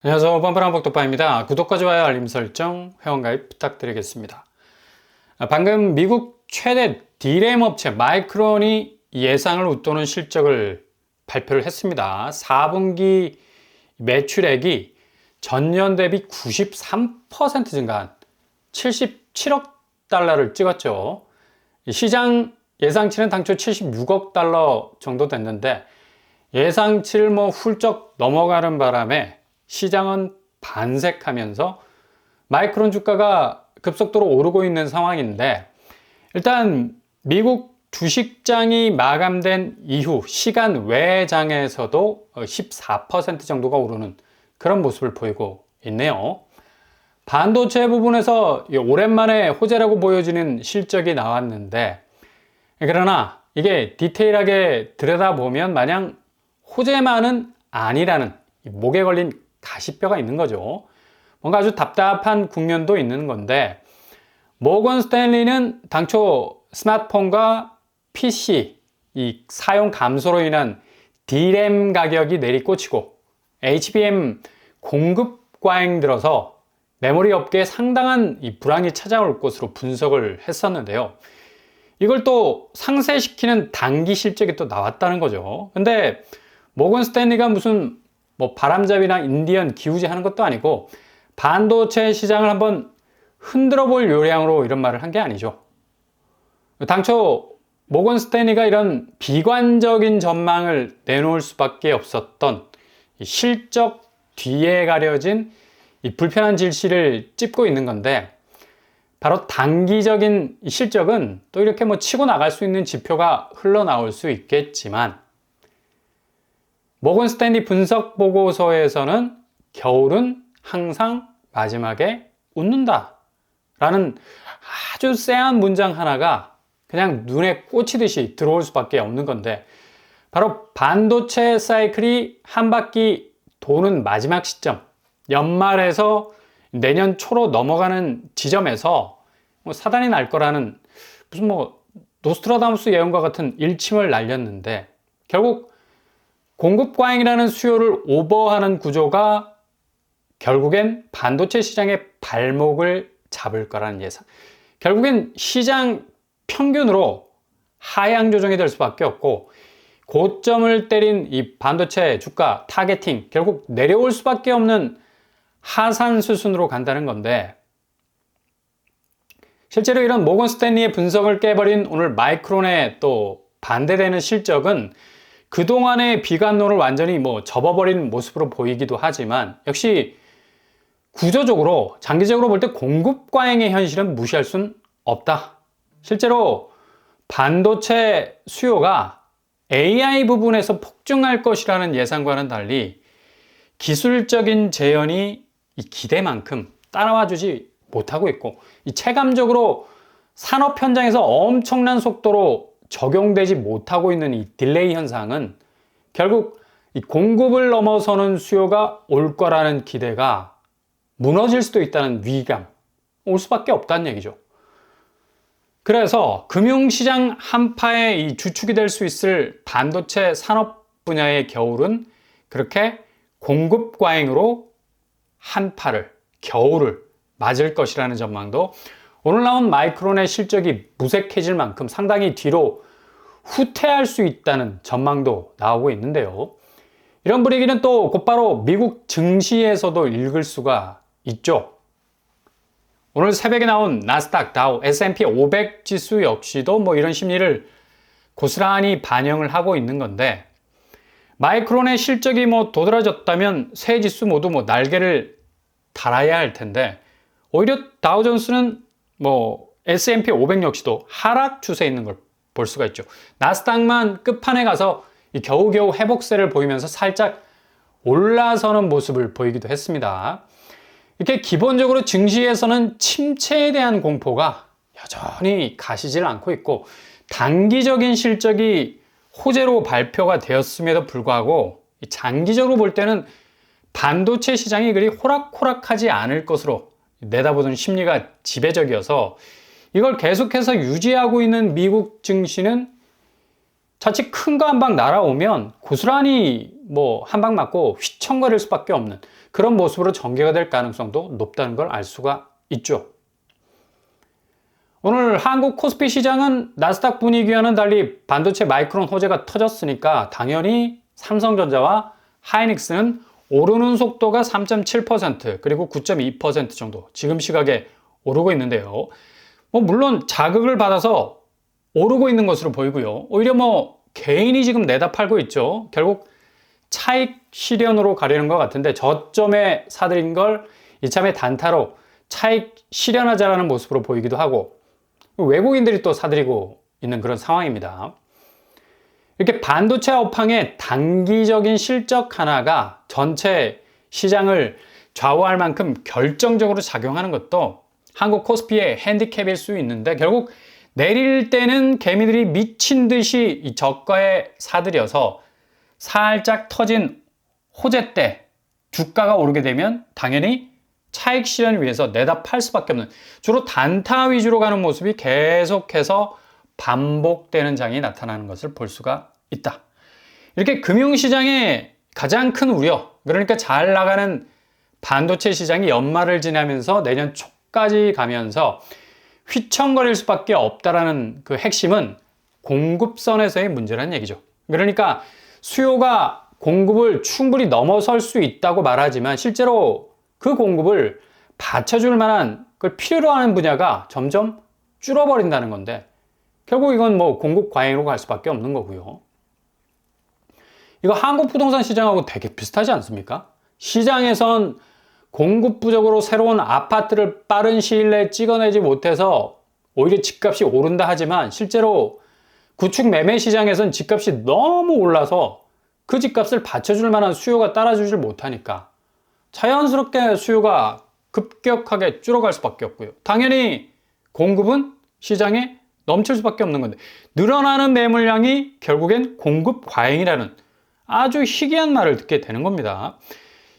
안녕하세요. 뻔뻔한복덕바입니다. 구독과 좋아요, 알림 설정, 회원가입 부탁드리겠습니다. 방금 미국 최대 D램 업체 마이크론이 예상을 웃도는 실적을 발표를 했습니다. 4분기 매출액이 전년 대비 93% 증가한 77억 달러를 찍었죠. 시장 예상치는 당초 76억 달러 정도 됐는데 예상치를 훌쩍 넘어가는 바람에 시장은 반색하면서 마이크론 주가가 급속도로 오르고 있는 상황인데, 일단 미국 주식장이 마감된 이후 시간 외 장에서도 14% 정도가 오르는 그런 모습을 보이고 있네요. 반도체 부분에서 오랜만에 호재라고 보여지는 실적이 나왔는데, 그러나 이게 디테일하게 들여다보면 마냥 호재만은 아니라는 목에 걸린 가시뼈가 있는 거죠. 뭔가 아주 답답한 국면도 있는 건데, 모건 스탠리는 당초 스마트폰과 PC 이 사용 감소로 인한 D램 가격이 내리꽂히고 HBM 공급 과잉 들어서 메모리 업계에 상당한 이 불황이 찾아올 것으로 분석을 했었는데요. 이걸 또 상쇄시키는 단기 실적이 또 나왔다는 거죠. 근데 모건 스탠리가 무슨 바람잡이나 인디언 기우제 하는 것도 아니고 반도체 시장을 한번 흔들어 볼 요량으로 이런 말을 한 게 아니죠. 당초 모건 스탠리가 이런 비관적인 전망을 내놓을 수밖에 없었던 실적 뒤에 가려진 이 불편한 질시를 찝고 있는 건데, 바로 단기적인 실적은 또 이렇게 치고 나갈 수 있는 지표가 흘러나올 수 있겠지만, 모건 스탠리 분석 보고서에서는 겨울은 항상 마지막에 웃는다 라는 아주 쎄한 문장 하나가 그냥 눈에 꽂히듯이 들어올 수밖에 없는 건데, 바로 반도체 사이클이 한 바퀴 도는 마지막 시점, 연말에서 내년 초로 넘어가는 지점에서 사단이 날 거라는 무슨 노스트라다무스 예언과 같은 일침을 날렸는데, 결국 공급 과잉이라는 수요를 오버하는 구조가 결국엔 반도체 시장의 발목을 잡을 거라는 예상. 결국엔 시장 평균으로 하향 조정이 될 수밖에 없고, 고점을 때린 이 반도체 주가 타겟팅, 결국 내려올 수밖에 없는 하산 수순으로 간다는 건데, 실제로 이런 모건 스탠리의 분석을 깨버린 오늘 마이크론의 또 반대되는 실적은 그동안의 비관론을 완전히 접어버린 모습으로 보이기도 하지만, 역시 구조적으로 장기적으로 볼 때 공급 과잉의 현실은 무시할 순 없다. 실제로 반도체 수요가 AI 부분에서 폭증할 것이라는 예상과는 달리 기술적인 재현이 이 기대만큼 따라와주지 못하고 있고, 이 체감적으로 산업 현장에서 엄청난 속도로 적용되지 못하고 있는 이 딜레이 현상은 결국 이 공급을 넘어서는 수요가 올 거라는 기대가 무너질 수도 있다는 위기감, 올 수밖에 없다는 얘기죠. 그래서 금융시장 한파의 이 주축이 될 수 있을 반도체 산업 분야의 겨울은 그렇게 공급 과잉으로 한파를, 겨울을 맞을 것이라는 전망도 오늘 나온 마이크론의 실적이 무색해질 만큼 상당히 뒤로 후퇴할 수 있다는 전망도 나오고 있는데요. 이런 분위기는 또 곧바로 미국 증시에서도 읽을 수가 있죠. 오늘 새벽에 나온 나스닥, 다우, S&P 500 지수 역시도 이런 심리를 고스란히 반영을 하고 있는 건데, 마이크론의 실적이 도드라졌다면 세 지수 모두 날개를 달아야 할 텐데, 오히려 다우존스는 S&P 500 역시도 하락 추세에 있는 걸 볼 수가 있죠. 나스닥만 끝판에 가서 겨우겨우 회복세를 보이면서 살짝 올라서는 모습을 보이기도 했습니다. 이렇게 기본적으로 증시에서는 침체에 대한 공포가 여전히 가시질 않고 있고, 단기적인 실적이 호재로 발표가 되었음에도 불구하고 장기적으로 볼 때는 반도체 시장이 그리 호락호락하지 않을 것으로 내다보는 심리가 지배적이어서, 이걸 계속해서 유지하고 있는 미국 증시는 자칫 큰 거 한 방 날아오면 고스란히 뭐 한 방 맞고 휘청거릴 수밖에 없는 그런 모습으로 전개가 될 가능성도 높다는 걸 알 수가 있죠. 오늘 한국 코스피 시장은 나스닥 분위기와는 달리 반도체 마이크론 호재가 터졌으니까 당연히 삼성전자와 하이닉스는 오르는 속도가 3.7% 그리고 9.2% 정도 지금 시각에 오르고 있는데요. 물론 자극을 받아서 오르고 있는 것으로 보이고요. 오히려 개인이 지금 내다 팔고 있죠. 결국 차익 실현으로 가려는 것 같은데 저점에 사들인 걸 이참에 단타로 차익 실현하자라는 모습으로 보이기도 하고 외국인들이 또 사들이고 있는 그런 상황입니다. 이렇게 반도체 업황의 단기적인 실적 하나가 전체 시장을 좌우할 만큼 결정적으로 작용하는 것도 한국 코스피의 핸디캡일 수 있는데 결국 내릴 때는 개미들이 미친 듯이 이 저가에 사들여서 살짝 터진 호재 때 주가가 오르게 되면 당연히 차익 실현을 위해서 내다 팔 수밖에 없는 주로 단타 위주로 가는 모습이 계속해서 반복되는 장이 나타나는 것을 볼 수가 있다. 이렇게 금융시장의 가장 큰 우려, 그러니까 잘 나가는 반도체 시장이 연말을 지나면서 내년 초까지 가면서 휘청거릴 수밖에 없다라는 그 핵심은 공급선에서의 문제라는 얘기죠. 그러니까 수요가 공급을 충분히 넘어설 수 있다고 말하지만 실제로 그 공급을 받쳐줄 만한 걸 필요로 하는 분야가 점점 줄어버린다는 건데 결국 이건 공급 과잉으로 갈 수밖에 없는 거고요. 이거 한국 부동산 시장하고 되게 비슷하지 않습니까? 시장에선 공급 부족으로 새로운 아파트를 빠른 시일 내에 찍어내지 못해서 오히려 집값이 오른다 하지만 실제로 구축 매매 시장에선 집값이 너무 올라서 그 집값을 받쳐줄 만한 수요가 따라주질 못하니까 자연스럽게 수요가 급격하게 줄어갈 수밖에 없고요. 당연히 공급은 시장에 넘칠 수밖에 없는 건데 늘어나는 매물량이 결국엔 공급 과잉이라는 아주 희귀한 말을 듣게 되는 겁니다.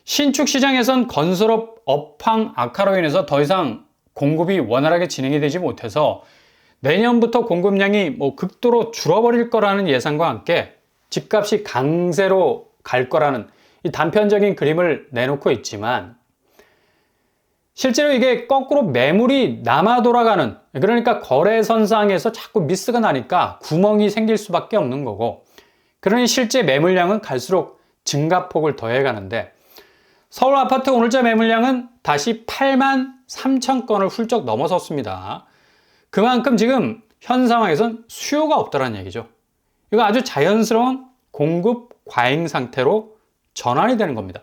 신축 시장에선 건설업 업황 악화로 인해서 더 이상 공급이 원활하게 진행이 되지 못해서 내년부터 공급량이 극도로 줄어버릴 거라는 예상과 함께 집값이 강세로 갈 거라는 이 단편적인 그림을 내놓고 있지만 실제로 이게 거꾸로 매물이 남아 돌아가는 그러니까 거래선상에서 자꾸 미스가 나니까 구멍이 생길 수밖에 없는 거고 그러니 실제 매물량은 갈수록 증가폭을 더해가는데 서울 아파트 오늘자 매물량은 다시 8만 3천 건을 훌쩍 넘어섰습니다. 그만큼 지금 현 상황에선 수요가 없다는 얘기죠. 이거 아주 자연스러운 공급 과잉 상태로 전환이 되는 겁니다.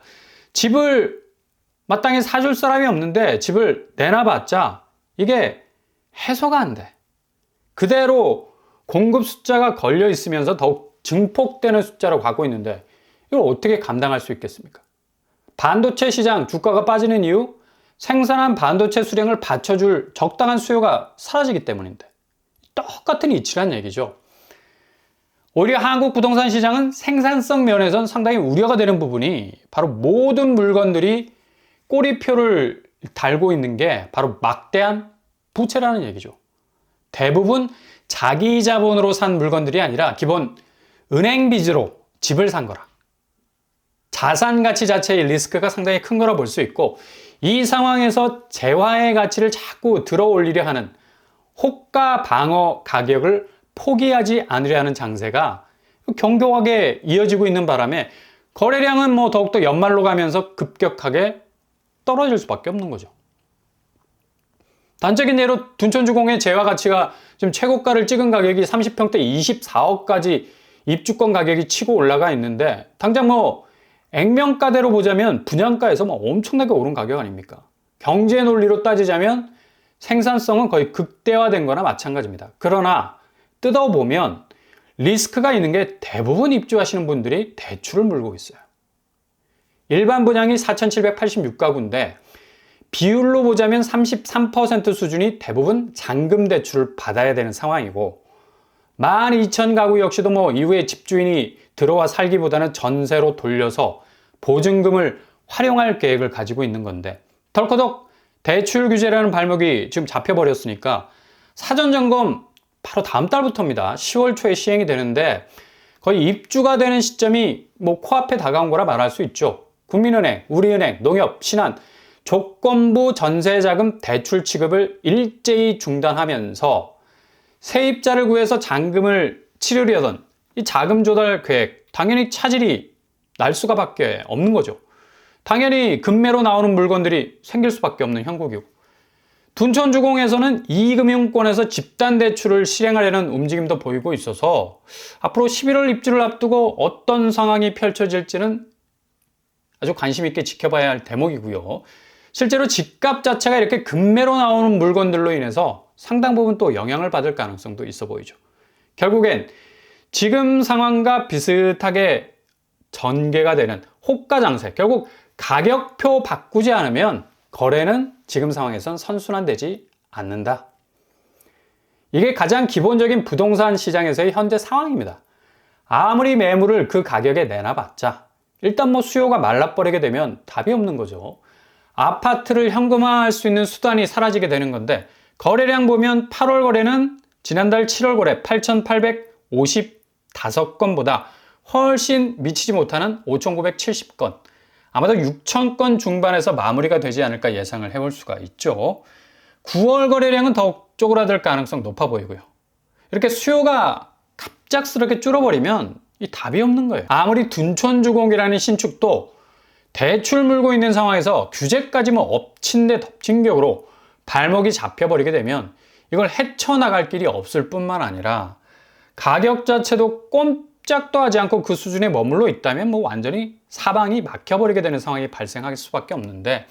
집을 마땅히 사줄 사람이 없는데 집을 내놔봤자 이게 해소가 안 돼. 그대로 공급 숫자가 걸려 있으면서 더욱 증폭되는 숫자로 가고 있는데 이걸 어떻게 감당할 수 있겠습니까? 반도체 시장 주가가 빠지는 이유? 생산한 반도체 수량을 받쳐줄 적당한 수요가 사라지기 때문인데 똑같은 이치란 얘기죠. 오히려 한국 부동산 시장은 생산성 면에선 상당히 우려가 되는 부분이 바로 모든 물건들이 꼬리표를 달고 있는 게 바로 막대한 부채라는 얘기죠. 대부분 자기 자본으로 산 물건들이 아니라 기본 은행 빚으로 집을 산 거라. 자산 가치 자체의 리스크가 상당히 큰 거라 볼 수 있고 이 상황에서 재화의 가치를 자꾸 들어 올리려 하는 호가 방어 가격을 포기하지 않으려 하는 장세가 견고하게 이어지고 있는 바람에 거래량은 더욱더 연말로 가면서 급격하게 떨어질 수밖에 없는 거죠. 단적인 예로 둔천주공의 재화 가치가 지금 최고가를 찍은 가격이 30평대 24억까지 입주권 가격이 치고 올라가 있는데 당장 액면가대로 보자면 분양가에서 엄청나게 오른 가격 아닙니까? 경제 논리로 따지자면 생산성은 거의 극대화된 거나 마찬가지입니다. 그러나 뜯어보면 리스크가 있는 게 대부분 입주하시는 분들이 대출을 물고 있어요. 일반 분양이 4,786가구인데 비율로 보자면 33% 수준이 대부분 잔금 대출을 받아야 되는 상황이고 12,000가구 역시도 이후에 집주인이 들어와 살기보다는 전세로 돌려서 보증금을 활용할 계획을 가지고 있는 건데 덜커덕 대출 규제라는 발목이 지금 잡혀버렸으니까 사전 점검 바로 다음 달부터입니다. 10월 초에 시행이 되는데 거의 입주가 되는 시점이 뭐 코앞에 다가온 거라 말할 수 있죠. 국민은행, 우리은행, 농협, 신한 조건부 전세자금 대출 취급을 일제히 중단하면서 세입자를 구해서 잔금을 치르려던 이 자금 조달 계획, 당연히 차질이 날 수밖에 없는 거죠. 당연히 급매로 나오는 물건들이 생길 수밖에 없는 형국이고, 둔촌주공에서는 이금융권에서 집단대출을 실행하려는 움직임도 보이고 있어서 앞으로 11월 입주를 앞두고 어떤 상황이 펼쳐질지는 아주 관심 있게 지켜봐야 할 대목이고요. 실제로 집값 자체가 이렇게 급매로 나오는 물건들로 인해서 상당 부분 또 영향을 받을 가능성도 있어 보이죠. 결국엔 지금 상황과 비슷하게 전개가 되는 호가 장세, 결국 가격표 바꾸지 않으면 거래는 지금 상황에선 선순환되지 않는다. 이게 가장 기본적인 부동산 시장에서의 현재 상황입니다. 아무리 매물을 그 가격에 내놔봤자 일단 뭐 수요가 말라버리게 되면 답이 없는 거죠. 아파트를 현금화할 수 있는 수단이 사라지게 되는 건데, 거래량 보면 8월 거래는 지난달 7월 거래 8,855건보다 훨씬 미치지 못하는 5,970건, 아마도 6,000건 중반에서 마무리가 되지 않을까 예상을 해볼 수가 있죠. 9월 거래량은 더욱 쪼그라들 가능성 높아 보이고요. 이렇게 수요가 갑작스럽게 줄어버리면 이 답이 없는 거예요. 아무리 둔촌주공이라는 신축도 대출 물고 있는 상황에서 규제까지 뭐 엎친 데 덮친 격으로 발목이 잡혀버리게 되면 이걸 헤쳐나갈 길이 없을 뿐만 아니라 가격 자체도 꼼짝도 하지 않고 그 수준에 머물러 있다면 뭐 완전히 사방이 막혀버리게 되는 상황이 발생할 수밖에 없는데,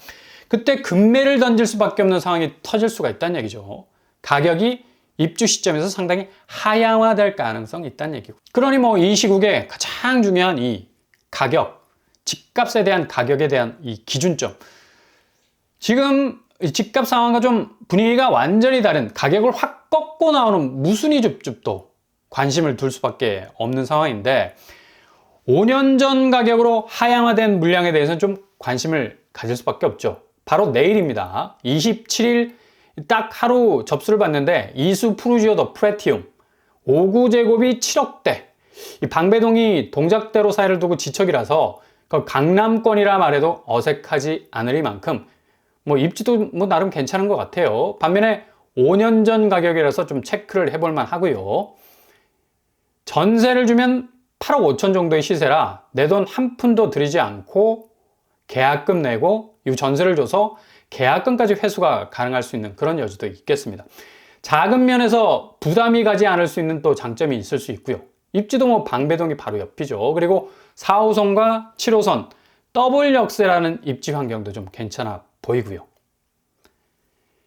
그때 급매를 던질 수밖에 없는 상황이 터질 수가 있다는 얘기죠. 가격이 입주 시점에서 상당히 하향화될 가능성이 있다는 얘기고, 그러니 뭐 이 시국에 가장 중요한 이 가격, 집값에 대한 가격에 대한 이 기준점, 지금 집값 상황과 좀 분위기가 완전히 다른 가격을 확 꺾고 나오는 무순위 줍줍도 관심을 둘 수밖에 없는 상황인데, 5년 전 가격으로 하향화된 물량에 대해서는 좀 관심을 가질 수밖에 없죠. 바로 내일입니다. 27일 딱 하루 접수를 봤는데 이수 푸르지오 더 프레티움 5구제곱이 7억대, 이 방배동이 동작대로 사이를 두고 지척이라서 그 강남권이라 말해도 어색하지 않으리만큼 뭐 입지도 뭐 나름 괜찮은 것 같아요. 반면에 5년 전 가격이라서 좀 체크를 해볼 만 하고요. 전세를 주면 8억 5천 정도의 시세라 내 돈 한 푼도 들이지 않고 계약금 내고 이 전세를 줘서 계약금까지 회수가 가능할 수 있는 그런 여지도 있겠습니다. 자금 면에서 부담이 가지 않을 수 있는 또 장점이 있을 수 있고요. 입지도 뭐 방배동이 바로 옆이죠. 그리고 4호선과 7호선 더블 역세라는 입지 환경도 좀 괜찮아 보이고요.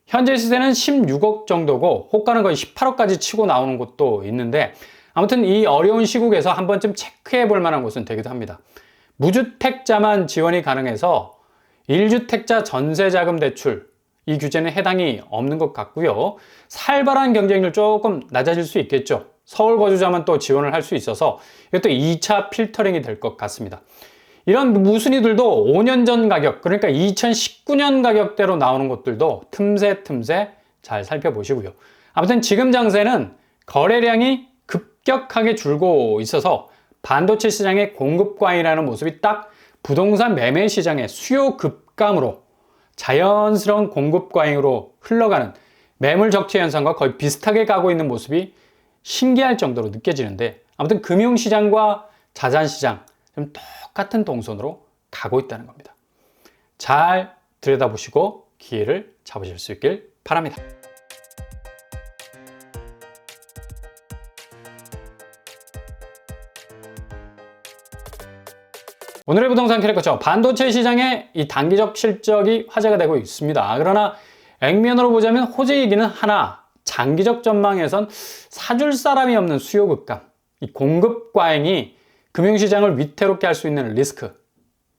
현재 시세는 16억 정도고 호가는 거의 18억까지 치고 나오는 곳도 있는데, 아무튼 이 어려운 시국에서 한 번쯤 체크해 볼 만한 곳은 되기도 합니다. 무주택자만 지원이 가능해서 1주택자 전세자금 대출, 이 규제는 해당이 없는 것 같고요. 살벌한 경쟁률 조금 낮아질 수 있겠죠. 서울 거주자만 또 지원을 할 수 있어서 이것도 2차 필터링이 될 것 같습니다. 이런 무순위들도 5년 전 가격, 그러니까 2019년 가격대로 나오는 것들도 틈새 잘 살펴보시고요. 아무튼 지금 장세는 거래량이 급격하게 줄고 있어서 반도체 시장의 공급 과잉이라는 모습이 딱 부동산 매매 시장의 수요 급감으로 자연스러운 공급 과잉으로 흘러가는 매물 적체 현상과 거의 비슷하게 가고 있는 모습이 신기할 정도로 느껴지는데, 아무튼 금융시장과 자산시장 좀 똑같은 동선으로 가고 있다는 겁니다. 잘 들여다보시고 기회를 잡으실 수 있길 바랍니다. 오늘의 부동산 캐릭터죠. 반도체 시장의 이 단기적 실적이 화제가 되고 있습니다. 그러나 액면으로 보자면 호재이기는 하나, 장기적 전망에선 사줄 사람이 없는 수요 급감, 이 공급 과잉이 금융시장을 위태롭게 할 수 있는 리스크.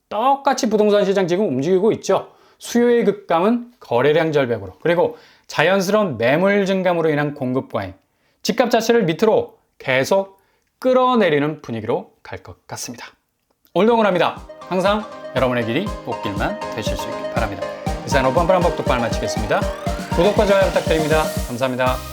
똑같이 부동산 시장 지금 움직이고 있죠. 수요의 급감은 거래량 절벽으로, 그리고 자연스러운 매물 증감으로 인한 공급 과잉, 집값 자체를 밑으로 계속 끌어내리는 분위기로 갈 것 같습니다. 오늘도 응원합니다. 항상 여러분의 길이 꽃길만 되실 수 있길 바랍니다. 이상 오빤 브람복 독발 마치겠습니다. 구독과 좋아요 부탁드립니다. 감사합니다.